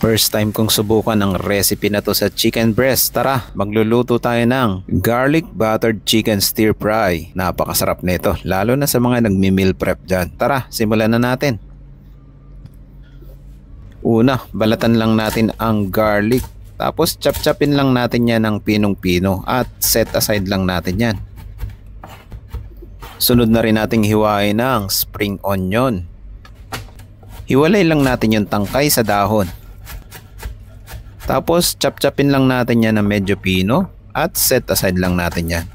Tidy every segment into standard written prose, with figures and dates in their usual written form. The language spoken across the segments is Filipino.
First time kong subukan ang recipe na to sa chicken breast. Tara, magluluto tayo ng garlic buttered chicken stir fry. Napakasarap nito, lalo na sa mga nagmi-meal prep dyan. Tara, simulan na natin. Una, balatan lang natin ang garlic. Tapos chop-chopin lang natin yan ng pinong-pino at set aside lang natin yan. Sunod na rin nating hiwain ng spring onion. Hiwalay lang natin yung tangkay sa dahon. Tapos chop-chopin lang natin yan ng medyo pino at set aside lang natin yan.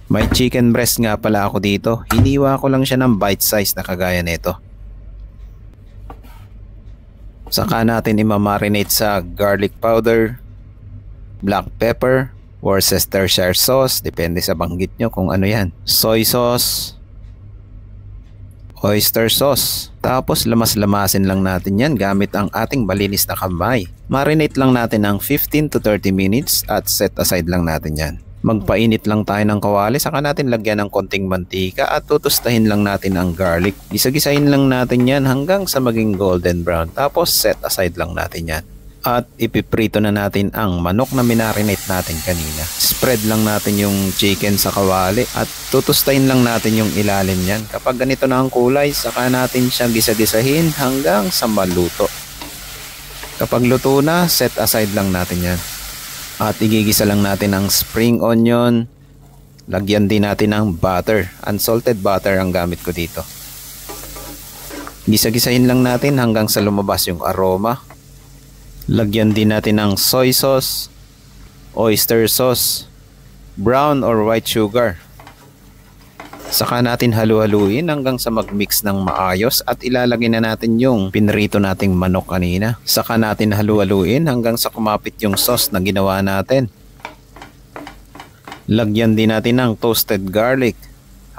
May chicken breast nga pala ako dito. Hiniwa ko lang siya ng bite size na kagaya nito. Saka natin imamarinate sa garlic powder, black pepper, Worcestershire sauce, depende sa banggit nyo kung ano yan, soy sauce, oyster sauce. Tapos lamas-lamasin lang natin yan gamit ang ating malinis na kamay. Marinate lang natin ng 15 to 30 minutes at set aside lang natin yan. Magpainit lang tayo ng kawali, saka natin lagyan ng konting mantika at tutustahin lang natin ang garlic. Gisa-gisahin lang natin yan hanggang sa maging golden brown. Tapos set aside lang natin yan. At ipiprito na natin ang manok na minarinate natin kanina. Spread lang natin yung chicken sa kawali at tutustahin lang natin yung ilalim niyan. Kapag ganito na ang kulay, saka natin siya gisa-gisahin hanggang sa maluto. Kapag luto na, set aside lang natin yan. At igigisa lang natin ang spring onion. Lagyan din natin ng butter. Unsalted butter ang gamit ko dito. Gisa-gisahin lang natin hanggang sa lumabas yung aroma. Lagyan din natin ng soy sauce, oyster sauce, brown or white sugar. Saka natin halu-haluin hanggang sa mag-mix ng maayos at ilalagay na natin yung pinrito nating manok kanina. Saka natin halu-haluin hanggang sa kumapit yung sauce na ginawa natin. Lagyan din natin ng toasted garlic.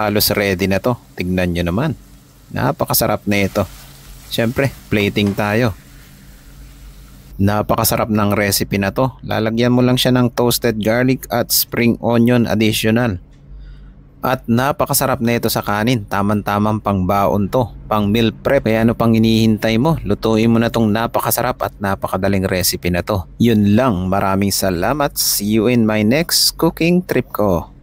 Halos ready na to. Tignan nyo naman. Napakasarap na ito. Siyempre, plating tayo. Napakasarap ng recipe na to. Lalagyan mo lang siya ng toasted garlic at spring onion additional. At napakasarap na ito sa kanin. Tamang-tamang pang baon to, pang meal prep. Kaya ano pang hinihintay mo? Lutuin mo na tong napakasarap at napakadaling recipe na to. Yun lang, maraming salamat. See you in my next cooking trip ko.